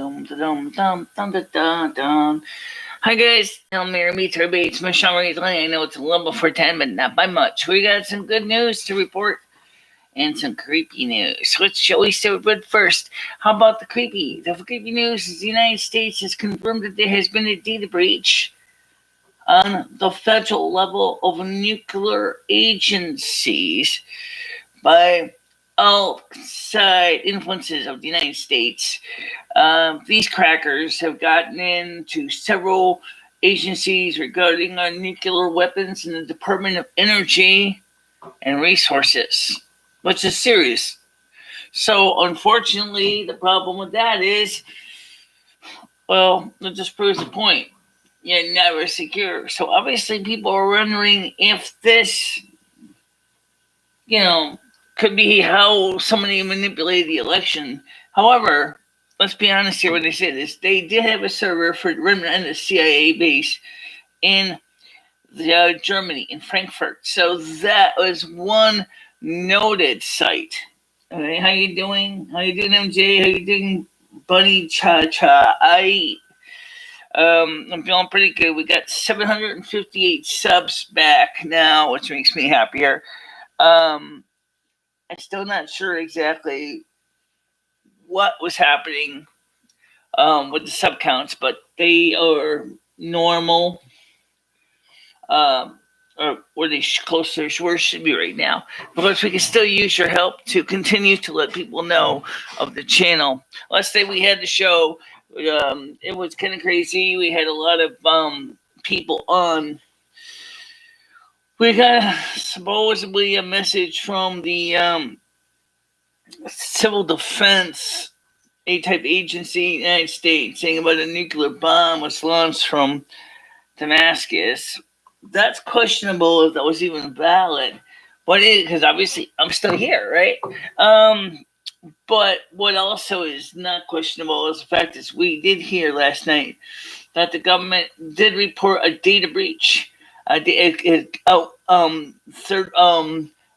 Hi guys, I'm Mary Meets Her Beats, MicheleMarieDalene. I know it's a little before 10, but not by much. We got some good news to report and some creepy news. Shall we start with first? How about the creepy? The creepy news is the United States has confirmed that there has been a data breach on the federal level of nuclear agencies by outside influences of the United States. These crackers have gotten into several agencies regarding our nuclear weapons in the Department of Energy and Resources, which is serious. So, unfortunately, the problem with that is, well, it just proves the point. You're never secure. So, obviously, people are wondering if this, could be how somebody manipulated the election. However, let's be honest here. What they said is they did have a server for remnant the CIA base in Germany, in Frankfurt. So that was one noted site. Okay, how you doing? How you doing, MJ? How you doing, Bunny Cha Cha? I'm feeling pretty good. We got 758 subs back now, which makes me happier. I'm still not sure exactly what was happening with the sub counts, but they are normal. Or where they closer to where it should be right now. Because we can still use your help to continue to let people know of the channel. Last day we had the show. It was kind of crazy. We had a lot of people on. We got supposedly a message from the Civil Defense A-type agency in the United States saying about a nuclear bomb was launched from Damascus. That's questionable if that was even valid. But because obviously I'm still here, right? But what also is not questionable is the fact is we did hear last night that the government did report a data breach.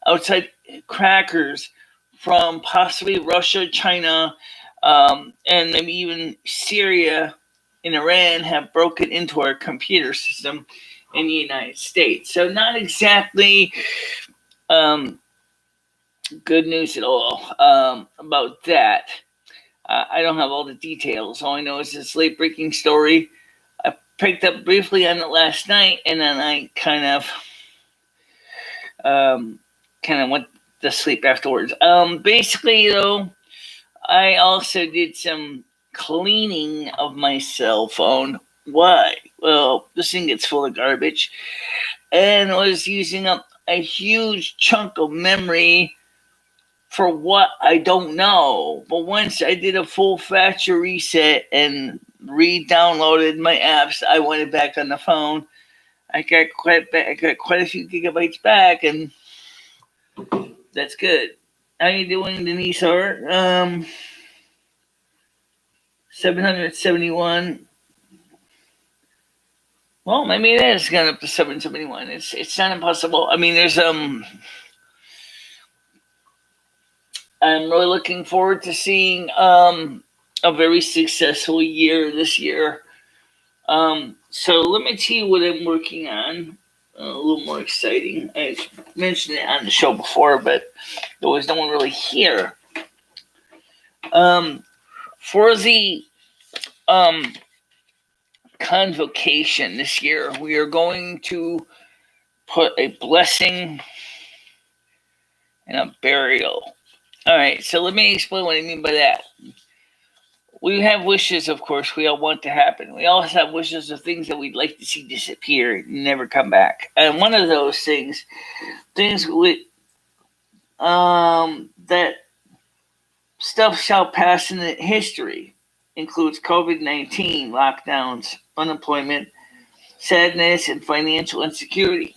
Outside crackers from possibly Russia, China, and maybe even Syria and Iran have broken into our computer system in the United States. So not exactly good news at all about that. I don't have all the details. All I know is this late-breaking story. I picked up briefly on it last night, and then I kind of went to sleep afterwards. Basically, though, I also did some cleaning of my cell phone. Why? Well, this thing gets full of garbage and was using up a huge chunk of memory for what I don't know. But once I did a full factory reset and re-downloaded my apps, I wanted back on the phone. I got quite a few gigabytes back, and that's good. How you doing, Denise Hart? 771. Well, maybe it is going up to 771. It's not impossible. I mean, there's I'm really looking forward to seeing a very successful year this year. So let me tell you what I'm working on. A little more exciting. I mentioned it on the show before, but there was no one really here. For the convocation this year, we are going to put a blessing and a burial. All right, so let me explain what I mean by that. We have wishes, of course, we all want to happen. We also have wishes of things that we'd like to see disappear and never come back. And one of those things with that stuff shall pass in history includes COVID-19, lockdowns, unemployment, sadness, and financial insecurity.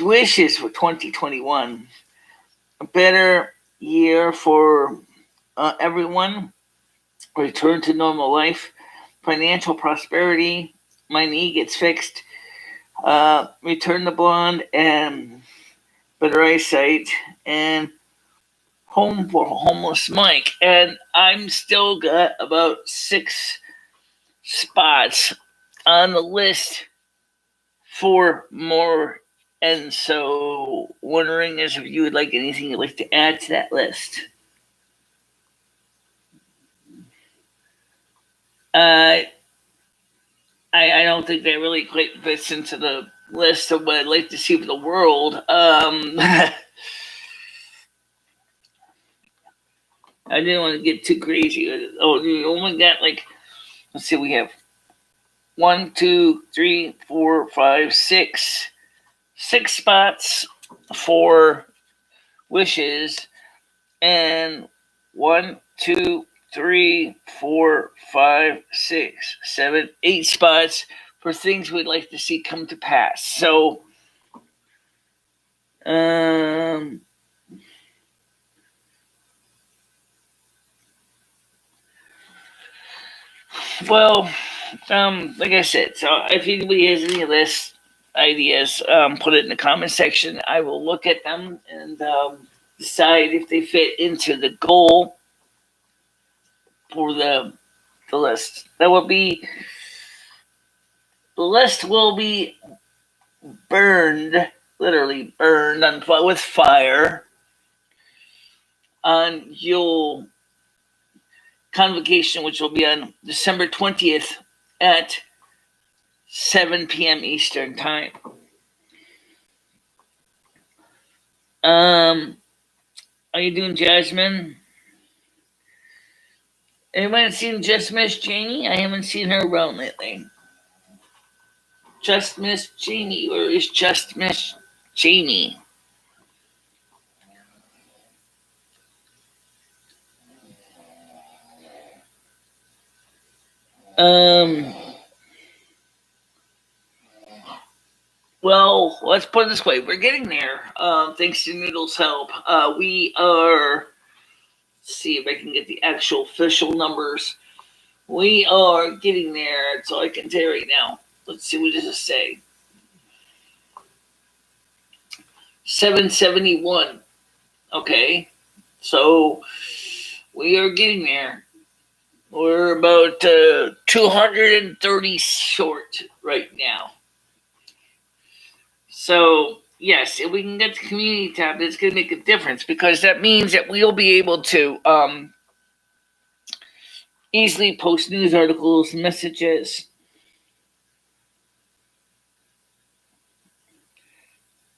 Wishes for 2021, a better year for everyone, return to normal life, financial prosperity, my knee gets fixed, return to blonde, and better eyesight, and home for homeless Mike, and I'm still got about 6 spots on the list for more. And so, wondering is if you would like anything you'd like to add to that list. I don't think that really quite fits into the list of what I'd like to see for the world. I didn't want to get too crazy. Oh, you only got like, let's see, we have 1, 2, 3, 4, 5, 6 spots for wishes, and 1, 2, 3, 4, 5, 6, 7, 8 spots for things we'd like to see come to pass. So, well, like I said, so if anybody has any list ideas, put it in the comment section. I will look at them and decide if they fit into the goal for the list. That will be, the list will be burned, literally burned with fire on Yule Convocation, which will be on December 20th at 7 p.m. Eastern Time. How you doing, Jasmine? Anyone seen Just Miss Janie? I haven't seen her around lately. Just Miss Janie, or is Just Miss Janie? Well, let's put it this way. We're getting there. Thanks to Noodle's help. We are, let's see if I can get the actual official numbers. We are getting there. That's all I can tell you right now. Let's see what does it say. 771. Okay. So we are getting there. We're about 230 short right now. So, yes, if we can get the community tab, it's going to make a difference, because that means that we'll be able to easily post news articles and messages.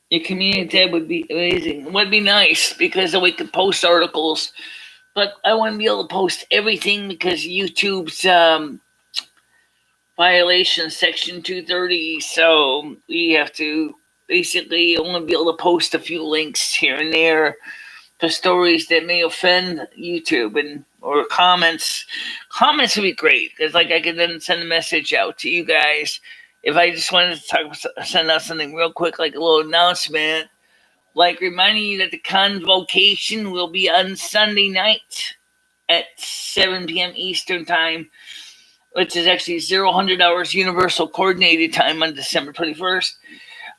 Your community tab would be amazing. It would be nice, because then we could post articles. But I want to be able to post everything, because YouTube's violation Section 230. So we have to basically only be able to post a few links here and there to stories that may offend YouTube, and or comments. Comments would be great, because like I could then send a message out to you guys. If I just wanted to send out something real quick, like a little announcement, like reminding you that the convocation will be on Sunday night at 7 p.m. Eastern Time, which is actually 0 hours Universal Coordinated Time on December 21st.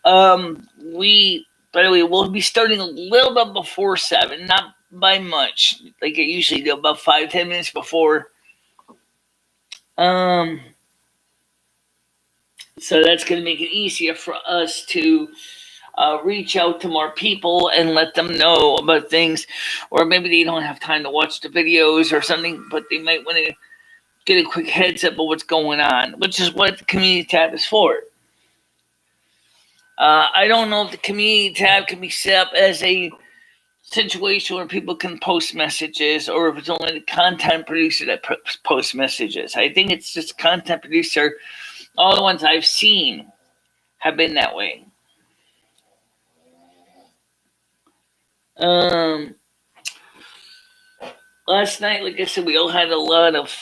By the way, we'll be starting a little bit before 7, not by much. Like I usually do, about 5-10 minutes before. So that's going to make it easier for us to reach out to more people and let them know about things. Or maybe they don't have time to watch the videos or something, but they might want to get a quick heads up of what's going on, which is what the community tab is for. I don't know if the community tab can be set up as a situation where people can post messages, or if it's only the content producer that posts messages. I think it's just content producer. All the ones I've seen have been that way. Last night, like I said, we all had a lot of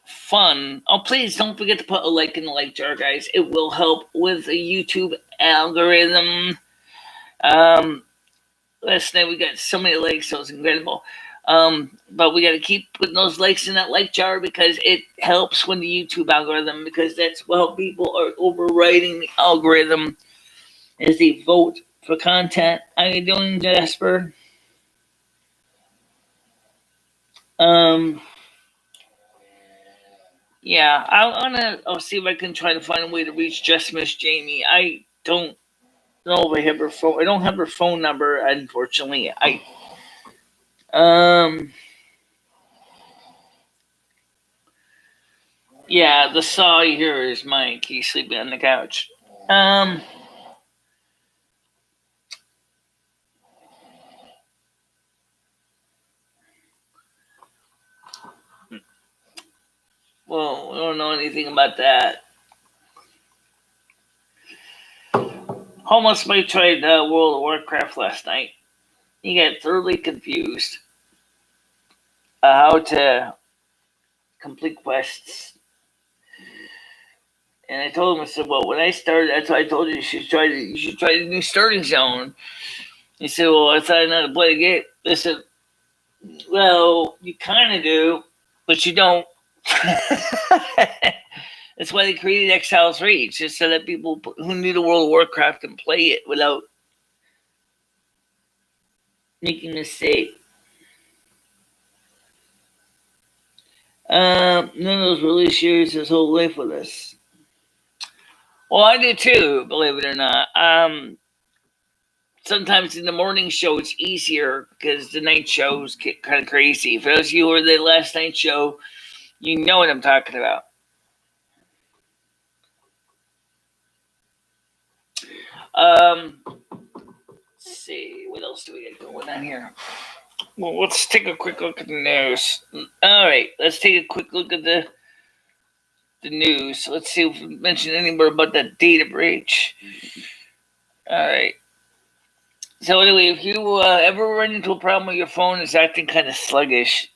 fun. Oh, please don't forget to put a like in the like jar, guys. It will help with the YouTube algorithm. Last night we got so many likes, so it was incredible. But we got to keep putting those likes in that like jar, because it helps with the YouTube algorithm, because that's what people are overriding the algorithm as they vote for content. How you doing, Jasper? Yeah, I'll see if I can try to find a way to reach Just Miss Jamie. I don't know if I have her phone. I don't have her phone number, unfortunately. Yeah, the saw here is Mike. He's sleeping on the couch. Well, we don't know anything about that. Almost Mike tried World of Warcraft last night. He got thoroughly confused how to complete quests. And I told him, I said, well, when I started, that's why I told you you should try the new starting zone. He said, well, I thought I know how to play the game. I said, well, you kind of do, but you don't. That's why they created Exile's Reach, just so that people who knew the World of Warcraft can play it without making a mistake. None of those really shares his whole life with us. Well, I do too, believe it or not. Sometimes in the morning show it's easier because the night shows get kind of crazy. For those of you who were the last night show, you know what I'm talking about. Let's see, what else do we got going on here? Well, let's take a quick look at the news. All right, let's take a quick look at the news. Let's see if we mentioned anywhere about that data breach. All right. So anyway, if you ever run into a problem with your phone is acting kind of sluggish,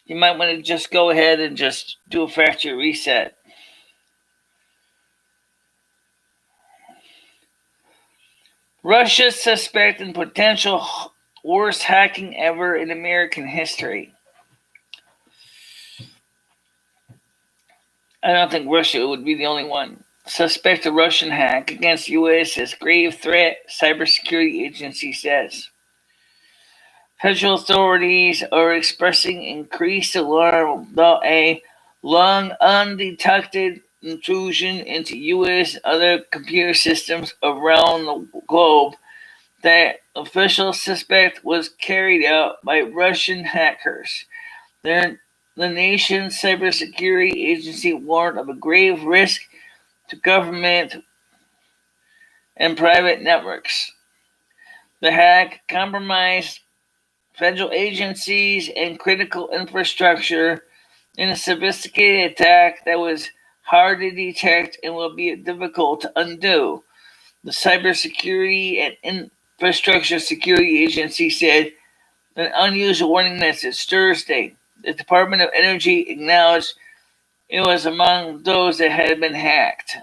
you might want to just go ahead and just do a factory reset. Russia suspect in potential worst hacking ever in American history. I don't think Russia would be the only one. Suspect a Russian hack against U.S. as grave threat, cybersecurity agency says. Federal authorities are expressing increased alarm about a long undetected intrusion into U.S. and other computer systems around the globe that officials suspect was carried out by Russian hackers. The nation's cybersecurity agency warned of a grave risk to government and private networks. The hack compromised federal agencies and critical infrastructure in a sophisticated attack that was hard to detect and will be difficult to undo. The Cybersecurity and Infrastructure Security Agency said in an unusual warning message Thursday. The Department of Energy acknowledged it was among those that had been hacked.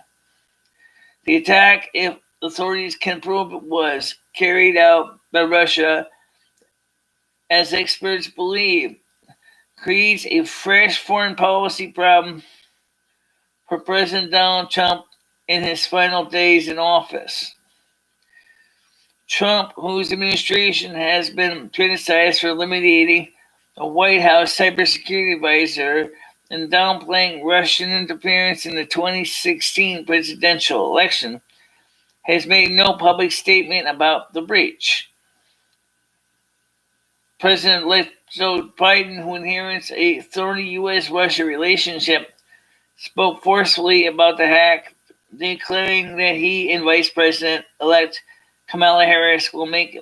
The attack, if authorities can prove it was carried out by Russia, as experts believe, creates a fresh foreign policy problem for President Donald Trump in his final days in office. Trump, whose administration has been criticized for eliminating a White House cybersecurity advisor and downplaying Russian interference in the 2016 presidential election, has made no public statement about the breach. President-elect Joe Biden, who inherits a thorny U.S.-Russia relationship, spoke forcefully about the hack, declaring that he and Vice President-elect Kamala Harris will make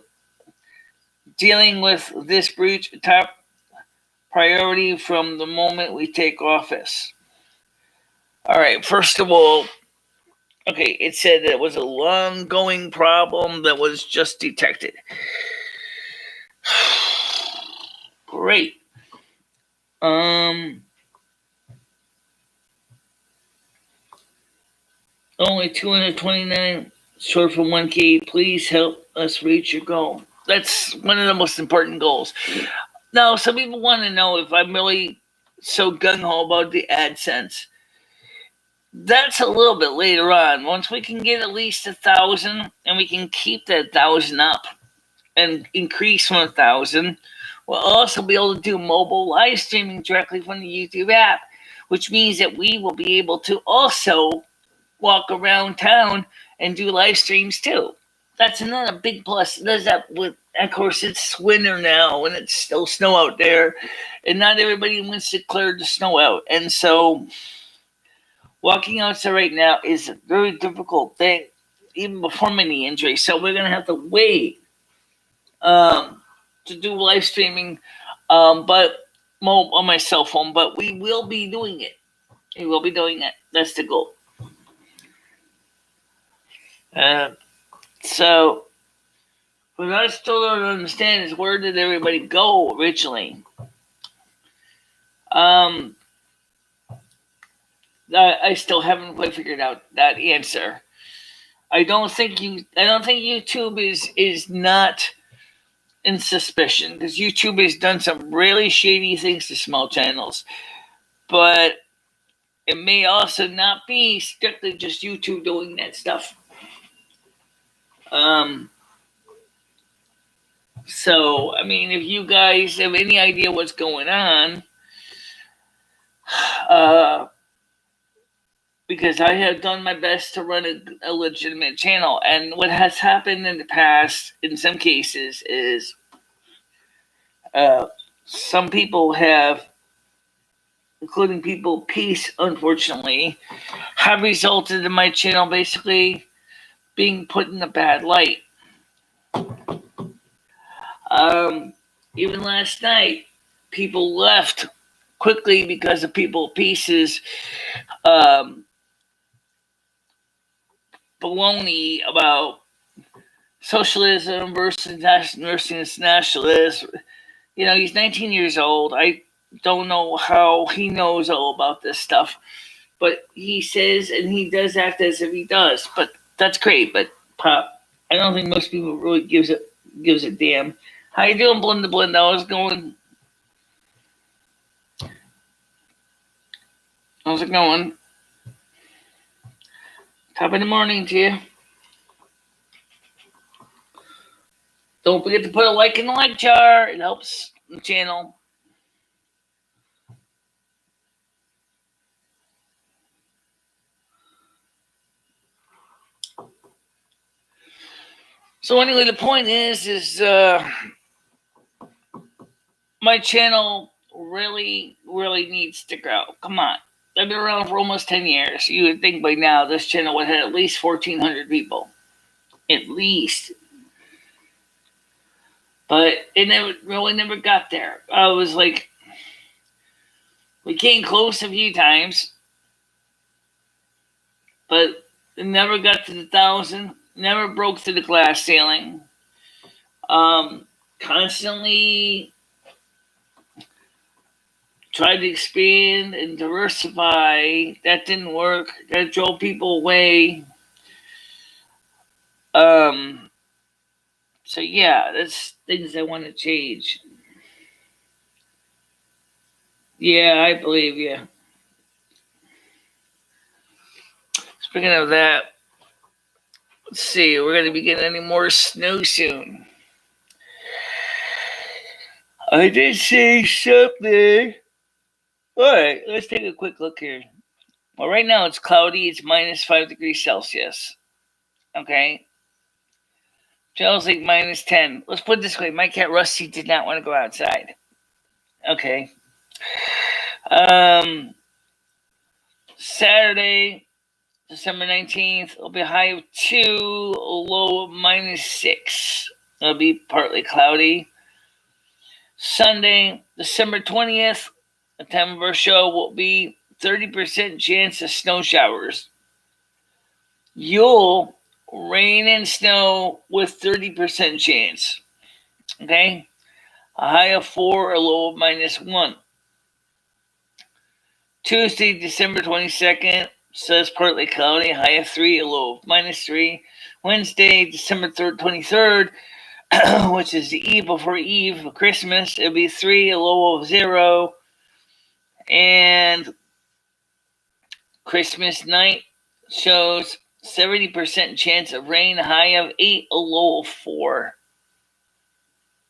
dealing with this breach a top priority from the moment we take office. All right, first of all, okay, it said that it was a long-going problem that was just detected. Great. Only 229 short from 1K. Please help us reach your goal. That's one of the most important goals. Now, some people want to know if I'm really so gung-ho about the AdSense. That's a little bit later on. Once we can get at least 1,000 and we can keep that 1,000 up and increase from 1,000, We'll also be able to do mobile live streaming directly from the YouTube app, which means that we will be able to also walk around town and do live streams too. That's another big plus. Does that with, of course, it's winter now and it's still snow out there, and not everybody wants to clear the snow out, and so walking outside right now is a very difficult thing, even before my knee injury. So we're gonna have to wait to do live streaming, but on my cell phone. But we will be doing it. We will be doing it. That's the goal. So what I still don't understand is where did everybody go originally? I still haven't quite figured out that answer. I don't think YouTube is not in suspicion, because YouTube has done some really shady things to small channels, but it may also not be strictly just YouTube doing that stuff. So, I mean, if you guys have any idea what's going on, because I have done my best to run a legitimate channel, and what has happened in the past, in some cases, is some people have, including people Peace, unfortunately, have resulted in my channel basically being put in a bad light. Even last night, people left quickly because of people Peace's baloney about socialism versus nationalists. You know, he's 19 years old. I don't know how he knows all about this stuff, but he says and he does act as if he does. But that's great. But Pop, I don't think most people really gives a damn. How you doing, Blenda? How's it going? How's it going? Top of the morning to you. Don't forget to put a like in the like jar. It helps the channel. So anyway, the point is my channel really, really needs to grow. Come on. I've been around for almost 10 years. You would think by now this channel would have at least 1,400 people. At least. But it never got there. I was like, we came close a few times, but it never got to the 1,000. Never broke through the glass ceiling. Constantly tried to expand and diversify. That didn't work. That drove people away. So yeah, that's things I want to change. Yeah, I believe you. Speaking of that, let's see, we're going to be getting any more snow soon. I did see something. Alright, let's take a quick look here. Well, right now it's cloudy. It's minus 5 degrees Celsius. Okay. Feels like minus 10. Let's put it this way. My cat Rusty did not want to go outside. Okay. Saturday, December 19th, it'll be a high of 2, a low of minus 6. It'll be partly cloudy. Sunday, December 20th, the time of our show will be 30% chance of snow showers. Yule, rain and snow with 30% chance. Okay? A high of 4, a low of minus 1. Tuesday, December 22nd, says partly cloudy, high of 3, a low of minus 3. Wednesday, December 23rd, which is the eve before Eve of Christmas, it'll be 3, a low of 0. And Christmas night shows 70% chance of rain, high of 8, a low of 4.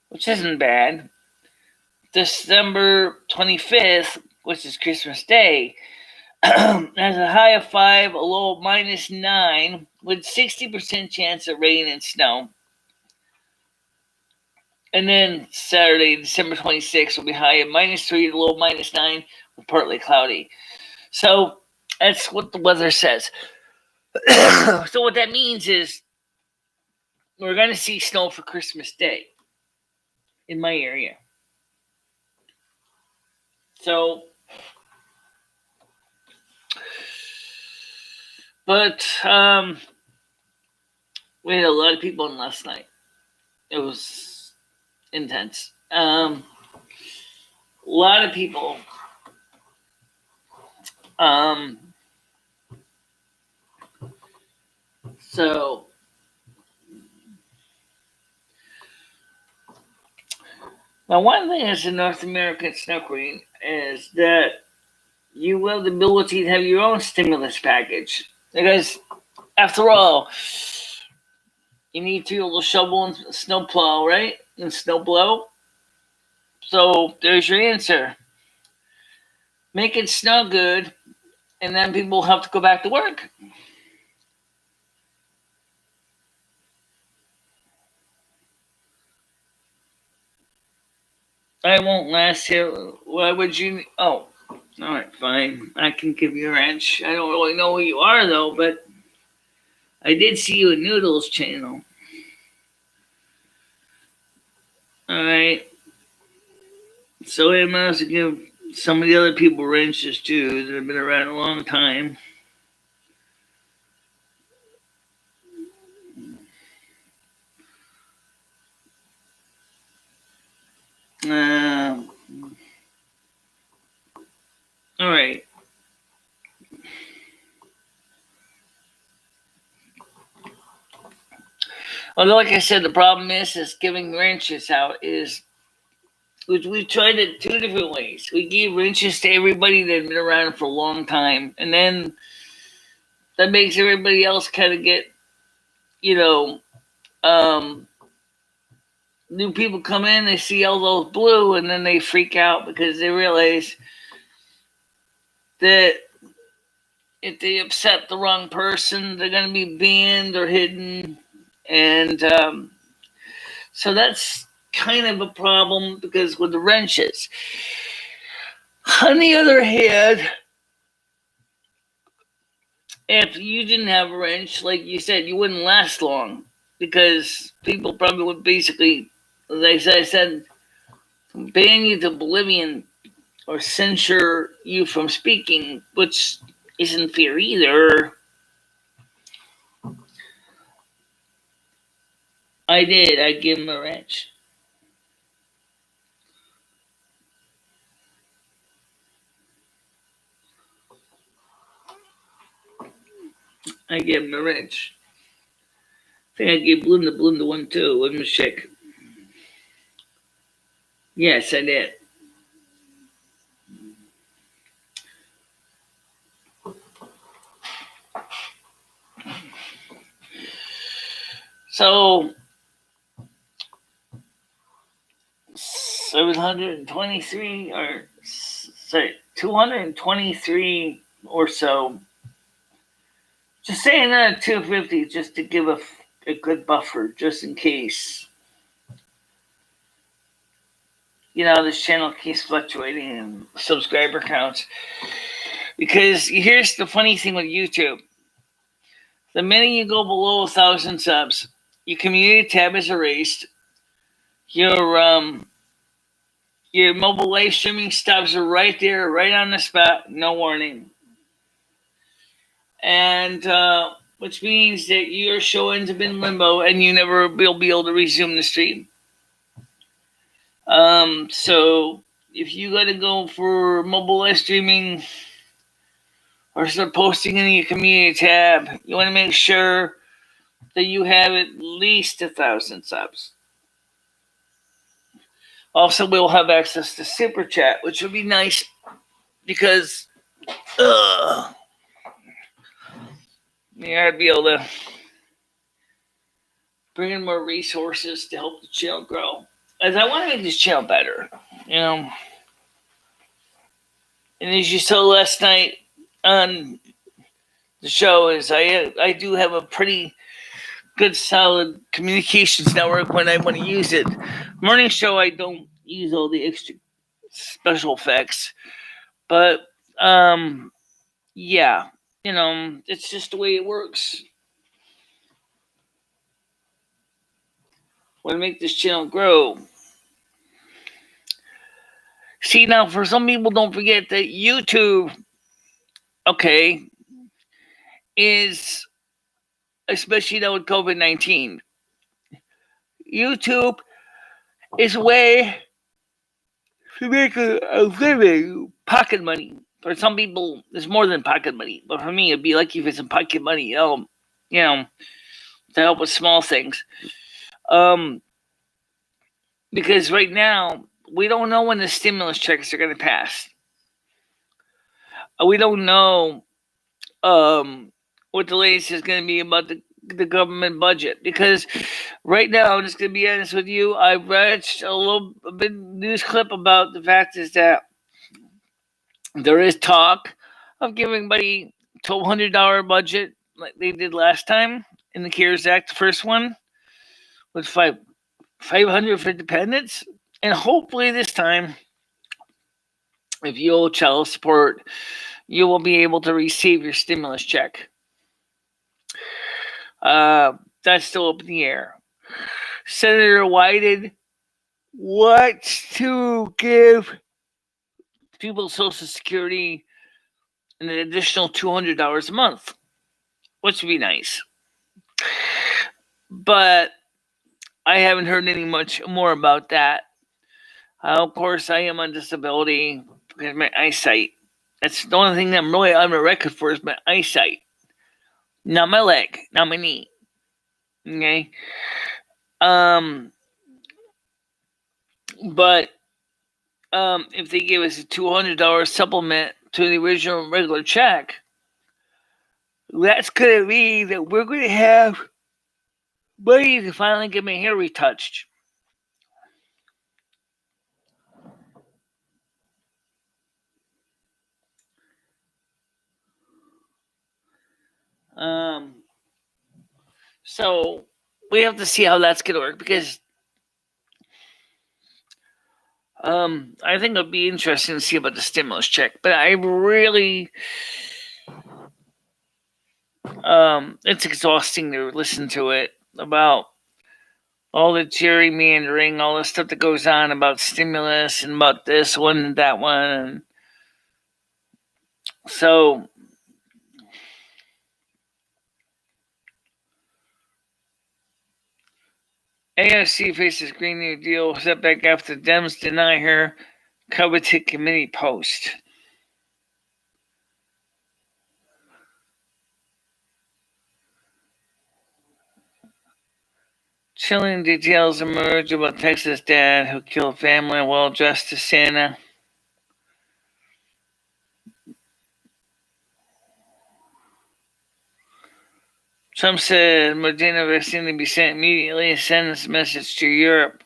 Which isn't bad. December 25th, which is Christmas Day, has a high of 5, a low of -9, with 60% chance of rain and snow. And then Saturday, December 26th, will be high of -3, low of -9, with partly cloudy. So that's what the weather says. So what that means is we're going to see snow for Christmas Day in my area. So, but we had a lot of people in last night. It was intense. A lot of people. So now one thing as a North American snow queen is that you will have the ability to have your own stimulus package. Because after all, you need to be able to shovel and snow plow, right? And snow blow. So there's your answer. Make it snow good, and then people have to go back to work. I won't last here. Why would you? Oh, all right, fine. I can give you a wrench. I don't really know who you are, though, but I did see you in Noodles channel. All right. So I might as well give some of the other people wrenches, too, that have been around a long time. All right. Although, like I said, the problem is giving wrenches out is, which we tried it 2 different ways. We gave wrenches to everybody that had been around for a long time, and then that makes everybody else kind of get, new people come in, they see all those blue, and then they freak out because they realize that if they upset the wrong person, they're going to be banned or hidden. And so that's kind of a problem because with the wrenches. On the other hand, if you didn't have a wrench, like you said, you wouldn't last long because people probably would basically, as I said, ban you to oblivion or censure you from speaking, which isn't fair either. I did. I gave him a wrench. I gave him a wrench. I think I gave Belinda one too. Let me check. Yes, I did. So 723 or sorry, 223 or so. Just say another 250 just to give a good buffer just in case. This channel keeps fluctuating in subscriber counts. Because here's the funny thing with YouTube. The minute you go below 1,000 subs, your community tab is erased. Your mobile live streaming stubs are right there, right on the spot, no warning. And which means that your show ends up in limbo and you never will be able to resume the stream. So if you got to go for mobile live streaming or start posting in your community tab, you want to make sure that you have at least 1,000 subs. Also, we'll have access to Super Chat, which would be nice because I'd be able to bring in more resources to help the channel grow. As I want to make this channel better. And as you saw last night on the show, is I do have a pretty good solid communications network when I want to use it. Morning show, I don't use all the extra special effects, but yeah, it's just the way it works. Want to make this channel grow. See, now for some people, don't forget that YouTube, okay, is, especially now with COVID-19, YouTube is a way to make a living, pocket money. For some people, it's more than pocket money, but for me, it'd be like if it's some pocket money, to help with small things. Because right now, we don't know when the stimulus checks are going to pass. We don't know what the latest is going to be about the government budget. Because right now, I'm just going to be honest with you, I watched a bit news clip about the fact is that there is talk of giving everybody $1,200 budget like they did last time in the CARES Act, the first one, with $500 for dependents. And hopefully this time, if you owe child support, you will be able to receive your stimulus check. That's still up in the air. Senator Wyden wants to give people Social Security an additional $200 a month, which would be nice. But I haven't heard any much more about that. Of course, I am on disability because of my eyesight. That's the only thing I'm really on the record for is my eyesight. Not my leg, not my knee. Okay? But if they give us a $200 supplement to the original regular check, that's going to mean that we're going to have money to finally get my hair retouched. So we have to see how that's going to work because I think it'll be interesting to see about the stimulus check. But I really, it's exhausting to listen to it about all the gerrymandering, all the stuff that goes on about stimulus and about this one and that one. And so AFC faces Green New Deal setback after Dems deny her coveted committee post. Chilling details emerge about Texas dad who killed family while dressed as Santa. Trump said Moderna vaccine to be sent immediately and send this message to Europe.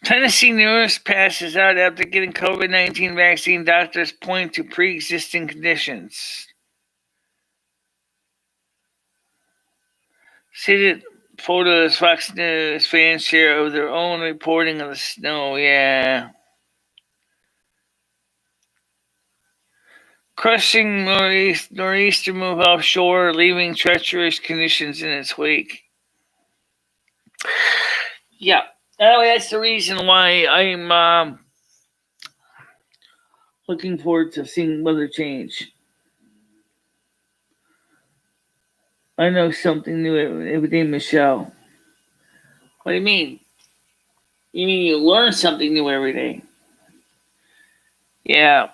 Tennessee nurse passes out after getting COVID-19 vaccine. Doctors point to pre-existing conditions. Cited photos Fox News fans share of their own reporting of the snow. Yeah. Crushing nor'easter move offshore, leaving treacherous conditions in its wake. Yeah. Anyway, that's the reason why I'm looking forward to seeing weather change. I know something new every day, Michelle. What do you mean? You mean you learn something new every day? Yeah.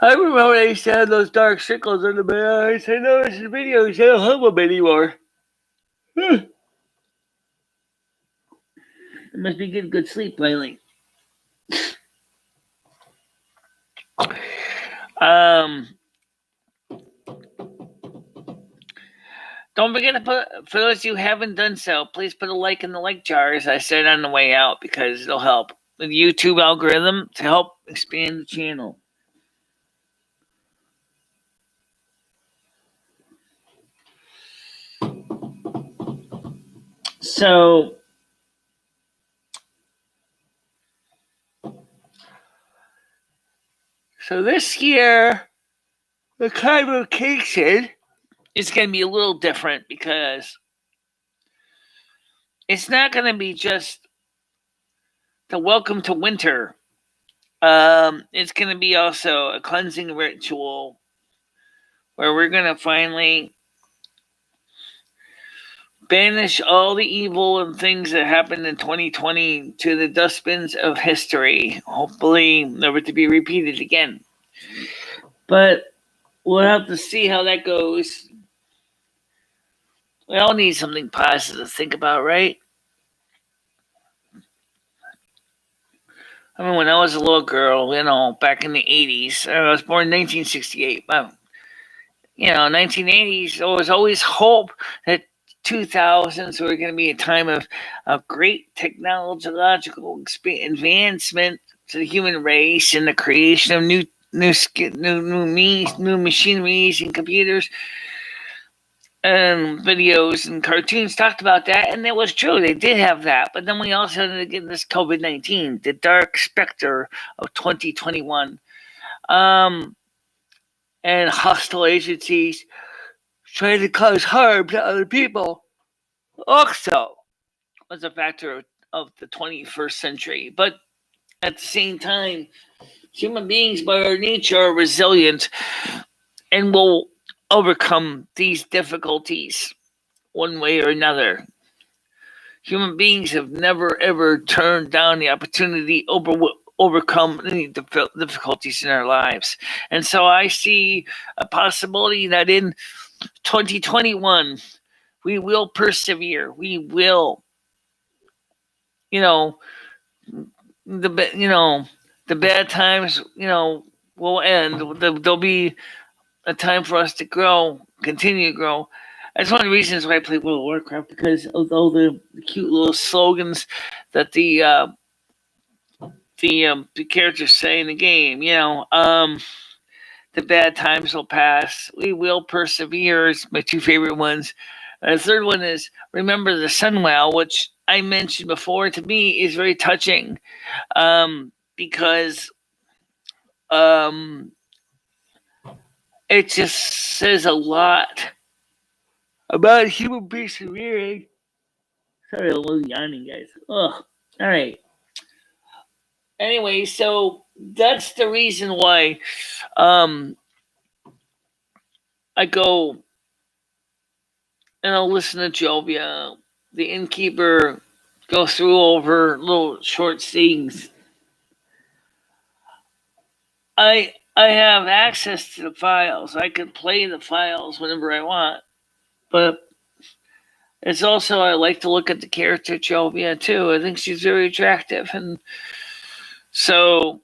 I remember when I used to have those dark circles under my eyes. I noticed in videos I don't have them anymore. It must be getting good sleep lately. Don't forget to put, for those who haven't done so, please put a like in the like jar, as I said on the way out, because it'll help the YouTube algorithm to help expand the channel. So this year, the convocation is going to be a little different because it's not going to be just the welcome to winter. It's going to be also a cleansing ritual where we're going to finally banish all the evil and things that happened in 2020 to the dustbins of history, hopefully never to be repeated again. But we'll have to see how that goes. We all need something positive to think about, right? I mean, when I was a little girl, back in the 80s, I was born in 1968. But, 1980s, there was always hope that 2000s were going to be a time of great technological advancement to the human race and the creation of new machineries and computers and videos and cartoons talked about that, and it was true. They did have that, but then we also ended up getting this COVID-19, the dark specter of 2021, and hostile agencies trying to cause harm to other people. Also, was a factor of the 21st century, but at the same time, human beings by our nature are resilient and will overcome these difficulties one way or another. Human beings have never ever turned down the opportunity overcome any difficulties in our lives. And so I see a possibility that in 2021 we will persevere. We will, the bad times, will end. There'll be a time for us to grow, continue to grow. That's one of the reasons why I play World of Warcraft, because although the cute little slogans that the characters say in the game, the bad times will pass. We will persevere. Is my two favorite ones. And the third one is remember the Sunwell, which I mentioned before. To me, is very touching, because it just says a lot about human persevering. Sorry, a little yawning, guys. Ugh. All right. Anyway, so that's the reason why I go and I'll listen to Jovia, the innkeeper, go through over little short things. I have access to the files. I can play the files whenever I want. But it's also, I like to look at the character Jovia too. I think she's very attractive. And so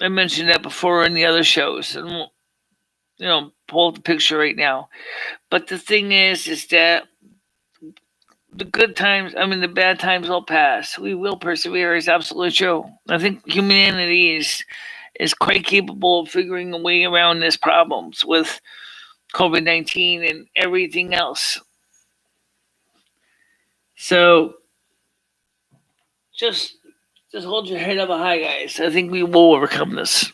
I mentioned that before in the other shows. And we'll, pull up the picture right now. But the thing is that the bad times will pass. We will persevere is absolutely true. I think humanity is quite capable of figuring a way around these problems with COVID-19 and everything else. So just hold your head up high, guys. I think we will overcome this.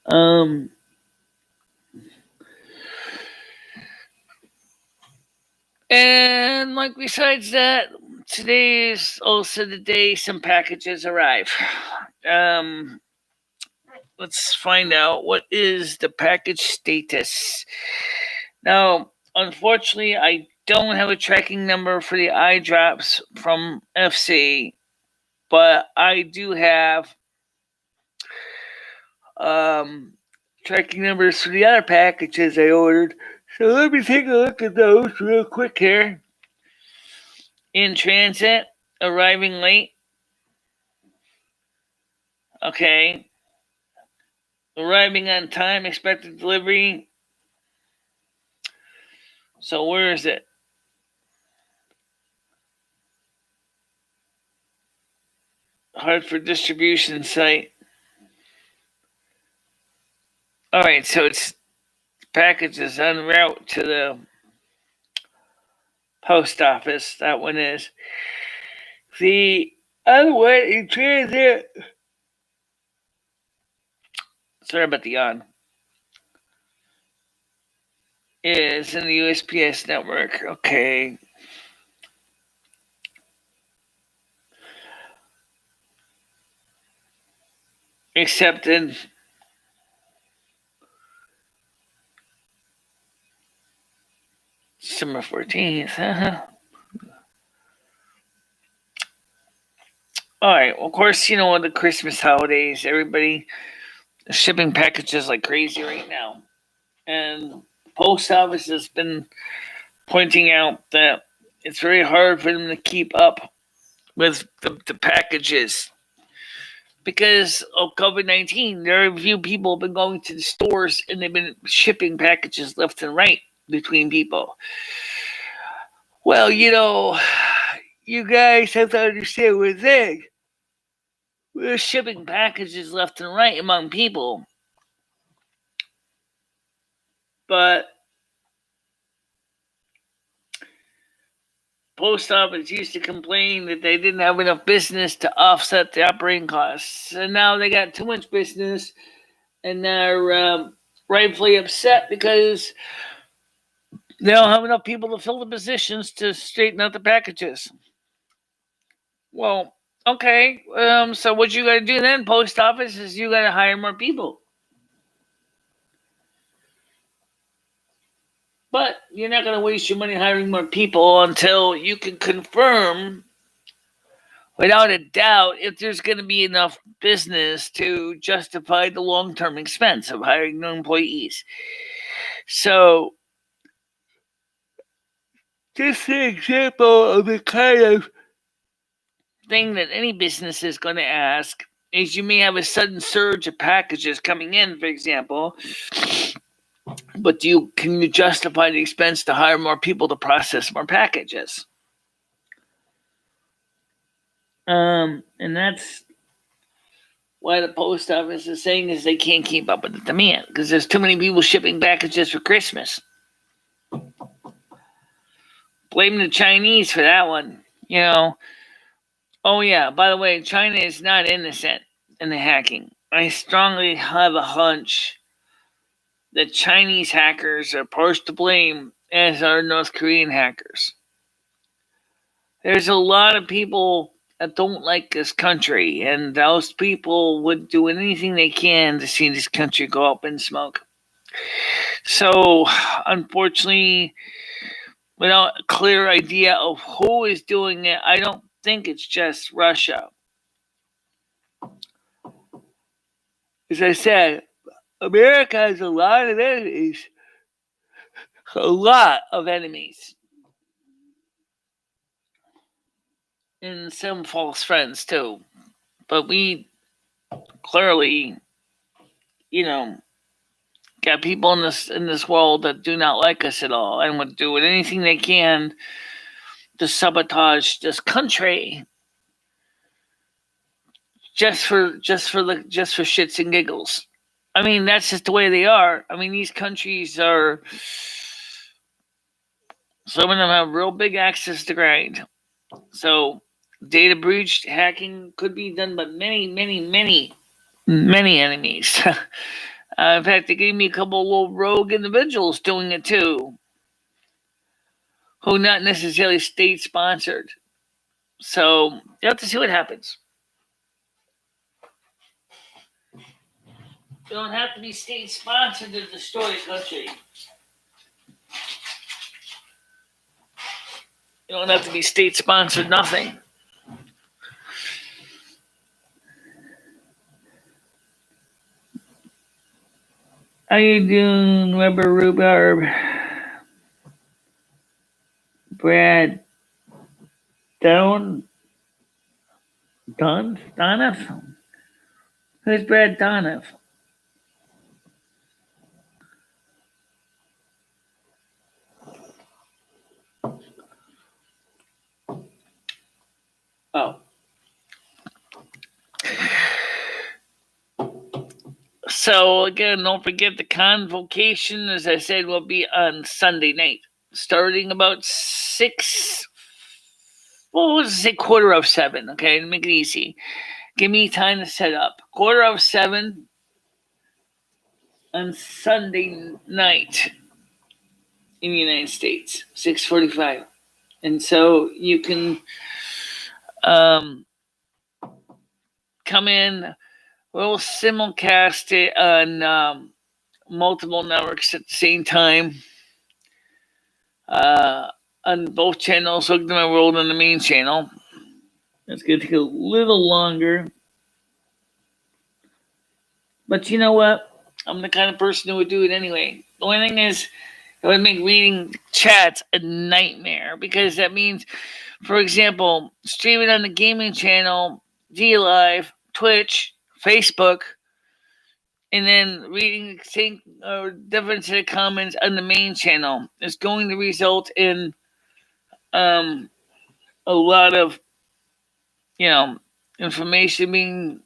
And besides that, today is also the day some packages arrive. Let's find out what is the package status. Now, unfortunately, I don't have a tracking number for the eye drops from FC, but I do have tracking numbers for the other packages I ordered. So let me take a look at those real quick here. In transit, arriving late. Okay. Arriving on time, expected delivery. So where is it? Hartford distribution site. All right, so it's packages en route to the post office. That one is. The other one in transit. Sorry about the yawn. Is in the USPS network. Okay. Accepted. December 14th. All right. Well, of course, the Christmas holidays, everybody is shipping packages like crazy right now. And the post office has been pointing out that it's very hard for them to keep up with the packages because of COVID-19. Very few people have been going to the stores and they've been shipping packages left and right between people. Well, you guys have to understand one thing. We're shipping packages left and right among people. But post office used to complain that they didn't have enough business to offset the operating costs. And now they got too much business and they're rightfully upset because they don't have enough people to fill the positions to straighten out the packages. Well, okay. So what you got to do then, post office, is you got to hire more people. But you're not going to waste your money hiring more people until you can confirm, without a doubt, if there's going to be enough business to justify the long-term expense of hiring new employees. So, just an example of the kind of thing that any business is going to ask is you may have a sudden surge of packages coming in, for example, but can you justify the expense to hire more people to process more packages? And that's why the post office is saying is they can't keep up with the demand because there's too many people shipping packages for Christmas. Blame the Chinese for that one. Oh yeah, by the way, China is not innocent in the hacking. I strongly have a hunch that Chinese hackers are partially to blame, as are North Korean hackers. There's a lot of people that don't like this country, and those people would do anything they can to see this country go up in smoke. So, unfortunately, without a clear idea of who is doing it, I don't think it's just Russia. As I said, America has a lot of enemies. A lot of enemies. And some false friends, too. But we clearly, got people in this world that do not like us at all and would do anything they can to sabotage this country just for shits and giggles. I mean, that's just the way they are. I mean, these countries are, some of them have real big access to grind. So data breach hacking could be done by many, many, many, many enemies. In fact, they gave me a couple of little rogue individuals doing it too, who not necessarily state sponsored. So you have to see what happens. You don't have to be state sponsored to destroy a country. You don't have to be state sponsored, nothing. How you doing, Rubber Rhubarb? Brad Donoff? Who's Brad Donoff? So again, don't forget the convocation, as I said, will be on Sunday night, starting about 6. Well, let's say 6:45. Okay, to make it easy. Give me time to set up. 6:45 on Sunday night in the United States. 6:45, and so you can come in. We'll simulcast it on multiple networks at the same time. On both channels. Look at my world on the main channel. It's going to take a little longer. But you know what? I'm the kind of person who would do it anyway. The only thing is, it would make reading chats a nightmare, because that means, for example, streaming on the gaming channel, DLive, Twitch, Facebook, and then reading different set of comments on the main channel is going to result in a lot of information being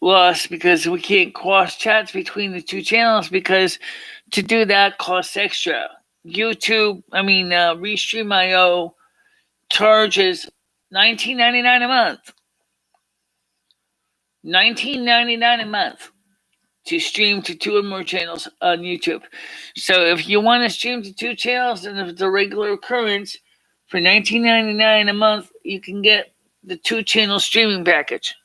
lost, because we can't cross chats between the two channels, because to do that costs extra. Restream.io charges $19.99 a month. $19.99 a month to stream to 2 or more channels on YouTube. So if you want to stream to 2 channels, and if it's a regular occurrence, for $19.99 a month, you can get the 2-channel streaming package.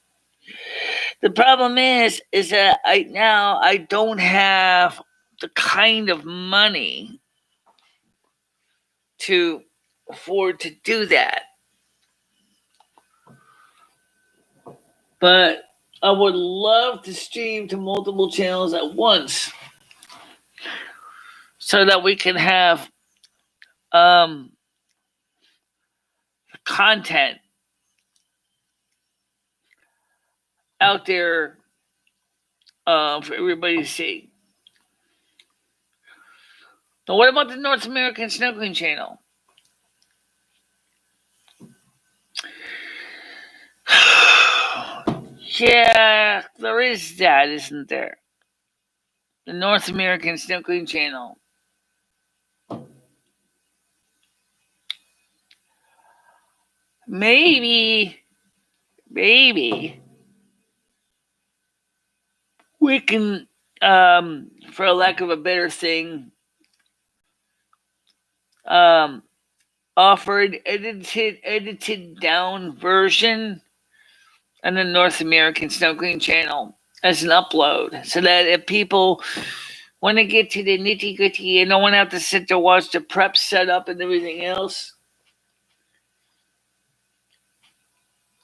The problem is that I don't have the kind of money to afford to do that. But I would love to stream to multiple channels at once, so that we can have content out there for everybody to see. Now, what about the North American Snuggling channel? Yeah, there is that, isn't there? The North American Snuggling channel. Maybe we can, for a lack of a better thing, offer an edited down version on the North American Snuggling channel as an upload, so that if people want to get to the nitty gritty and don't want to have to sit there watch the prep setup and everything else,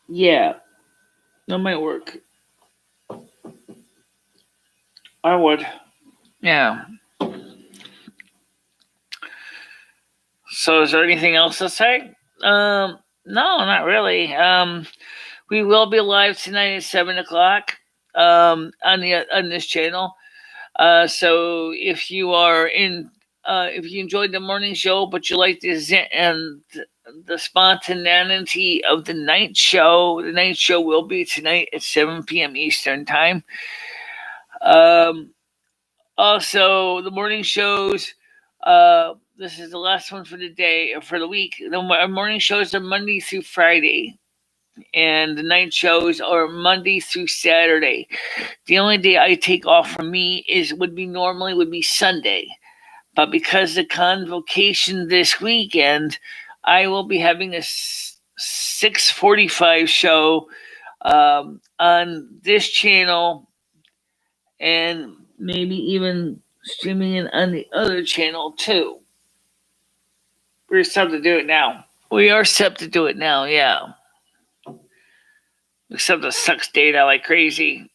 yeah, that might work. I would. Yeah. So is there anything else to say? No, not really. We will be live tonight at 7:00 on this channel. So if you are if you enjoyed the morning show, but you like the spontaneity of the night show will be tonight at 7 p.m. Eastern time. Also, the morning shows. This is the last one for the day, or for the week. Our morning shows are Monday through Friday, and the night shows are Monday through Saturday. The only day I take off from me would be Sunday, but because the convocation this weekend, I will be having a 6:45 show on this channel, and maybe even streaming it on the other channel too. We're set to do it now. We are set to do it now, yeah. Except it sucks data like crazy.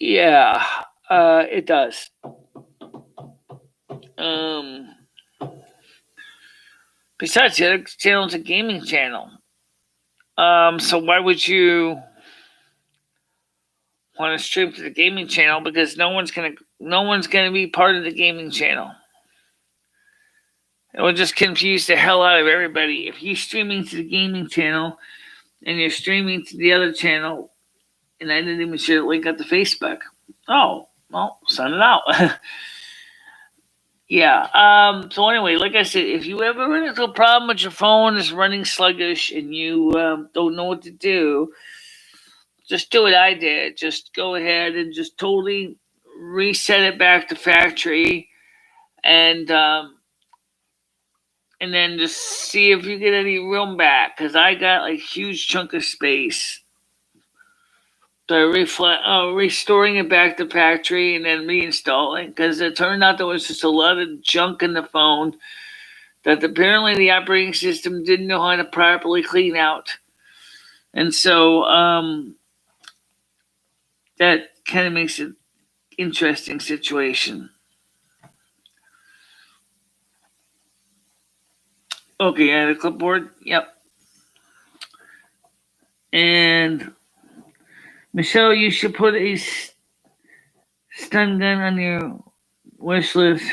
Yeah, it does. Besides, the other channel is a gaming channel. So why would you want to stream to the gaming channel? Because no one's gonna be part of the gaming channel. It will just confuse the hell out of everybody. If you're streaming to the gaming channel, and you're streaming to the other channel, and I didn't even share the link out to Facebook. Oh, well, send it out. Yeah. So anyway, like I said, if you ever run into a problem with your phone is running sluggish and you don't know what to do, just do what I did. Just go ahead and just totally reset it back to factory, and and then just see if you get any room back. Because I got like huge chunk of space. So restoring it back to factory and then reinstalling, because it turned out there was just a lot of junk in the phone that apparently the operating system didn't know how to properly clean out. And so that kind of makes it an interesting situation. Okay, I had a clipboard. Yep. And Michelle, you should put a stun gun on your wish list.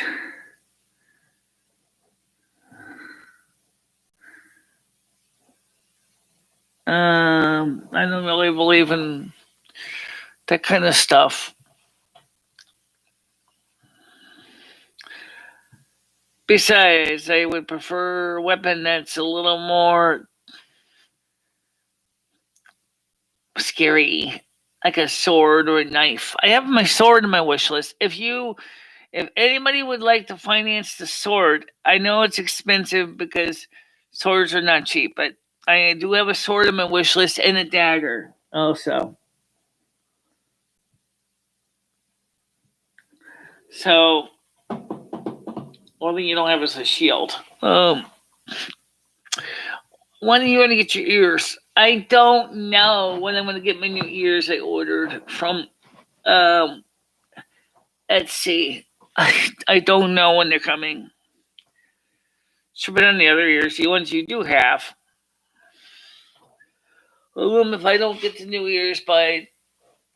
I don't really believe in that kind of stuff. Besides, I would prefer a weapon that's a little more scary, like a sword or a knife. I have my sword in my wish list. If anybody would like to finance the sword, I know it's expensive because swords are not cheap, but I do have a sword in my wish list and a dagger also. So, one thing you don't have is a shield. When are you going to get your ears? I don't know when I'm going to get my new ears I ordered from Etsy. I don't know when they're coming. Should put on the other ears, the ones you do have. Well, if I don't get the new ears by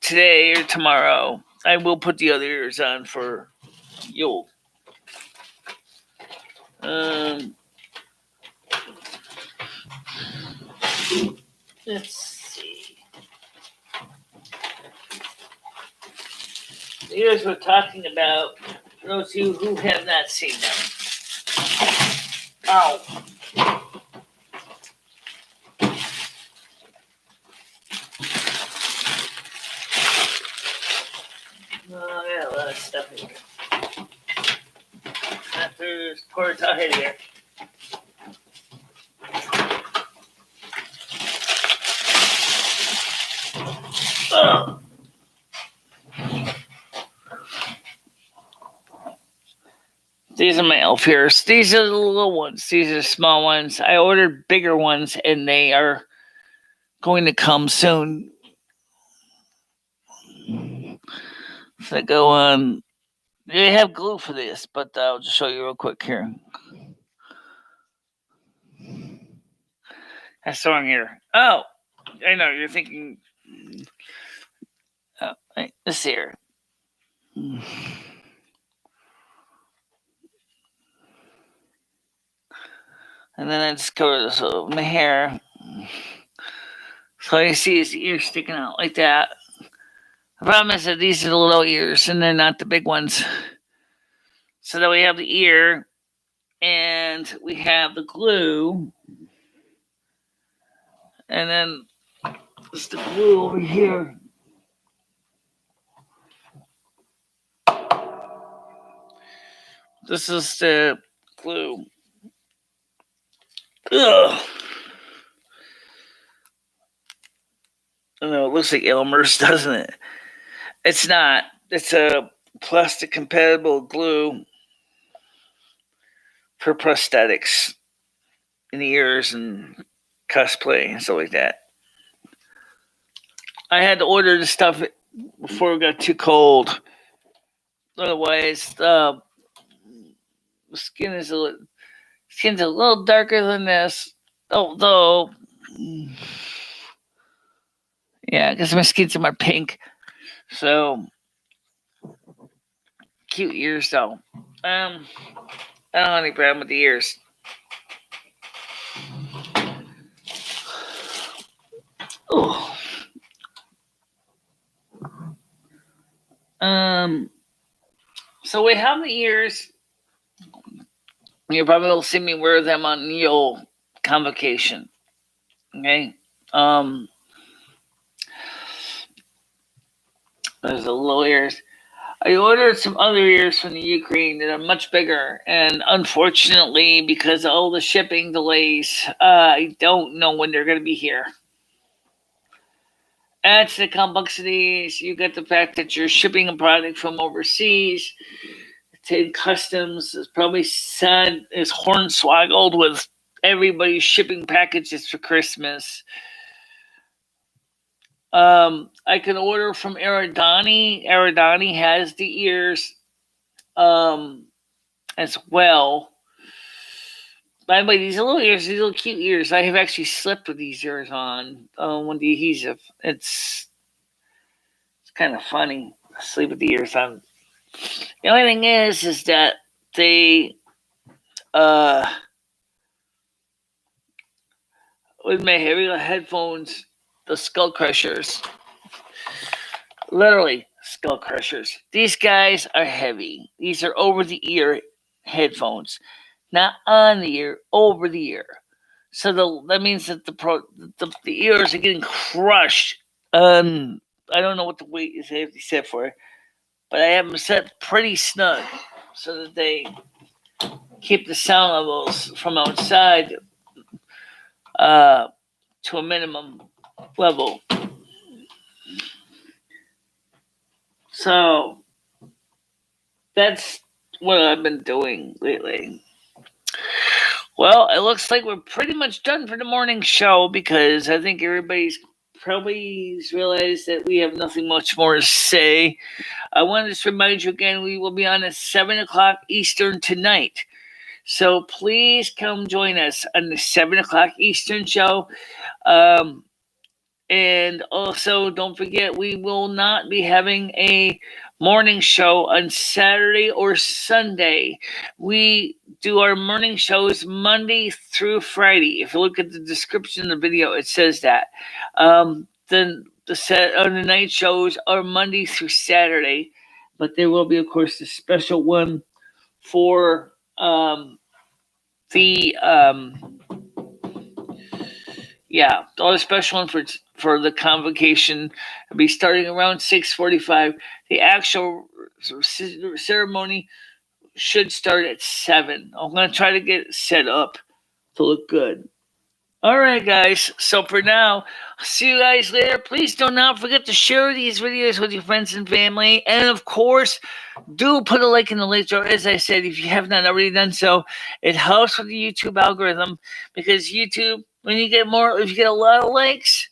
today or tomorrow, I will put the other ears on for Yule. Let's see. The ears we're talking about, for those of you who have not seen them. Ow. Oh, I got a lot of stuff in here. There's parts out here. Oh. These are my elf ears. These are the little ones. These are small ones. I ordered bigger ones, and they are going to come soon. So I go on. They have glue for this, but I'll just show you real quick here. That's on here. Oh, I know you're thinking. Oh, right, this here. And then I just cover this with my hair. So all you see is the ears sticking out like that. The problem is that these are the little ears and they're not the big ones. So then we have the ear and we have the glue. And then there's the glue over here. This is the glue. Ugh. I know, it looks like Elmer's, doesn't it? It's not. It's a plastic compatible glue for prosthetics in the ears and cosplay and stuff like that. I had to order the stuff before it got too cold. Otherwise, the skin's a little darker than this. Although, yeah, because my skin's more pink. So, cute ears though. I don't have any problem with the ears. Oh. So we have the ears. You probably will see me wear them on Yule Convocation. Okay. There's the little ears. I ordered some other ears from the Ukraine that are much bigger, and unfortunately, because of all the shipping delays, I don't know when they're going to be here. Adds to the complexities. You get the fact that you're shipping a product from overseas. In customs is probably sad, is hornswoggled with everybody shipping packages for Christmas. I can order from Aridani. Aridani has the ears as well. By the way, these little ears, these little cute ears, I have actually slept with these ears on with the adhesive. It's kind of funny to sleep with the ears on. The only thing is that they with my regular headphones, the skull crushers, literally skull crushers. These guys are heavy. These are over the ear headphones, not on the ear, over the ear. So that means that the ears are getting crushed. I don't know what the weight is they have to set for, but I have them set pretty snug so that they keep the sound levels from outside to a minimum level. So that's what I've been doing lately. Well, it looks like we're pretty much done for the morning show because I think everybody's probably realized that we have nothing much more to say. I wanted to remind you again, we will be on at 7 o'clock Eastern tonight. So please come join us on the 7 o'clock Eastern show. And also, don't forget, we will not be having a morning show on Saturday or Sunday. We do our morning shows Monday through Friday. If you look at the description of the video, it says that. Then the night shows are Monday through Saturday, but there will be, of course, a special one for the special one for the convocation. It'll be starting around 6:45. The actual ceremony should start at 7. I'm going to try to get it set up to look good. All right, guys. So for now, I'll see you guys later. Please do not forget to share these videos with your friends and family. And of course, do put a like in the link jar. As I said, if you have not already done so, it helps with the YouTube algorithm because YouTube, if you get a lot of likes,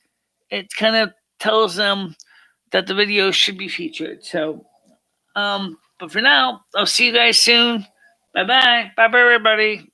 it kind of tells them that the video should be featured. So, but for now, I'll see you guys soon. Bye-bye. Bye-bye, everybody.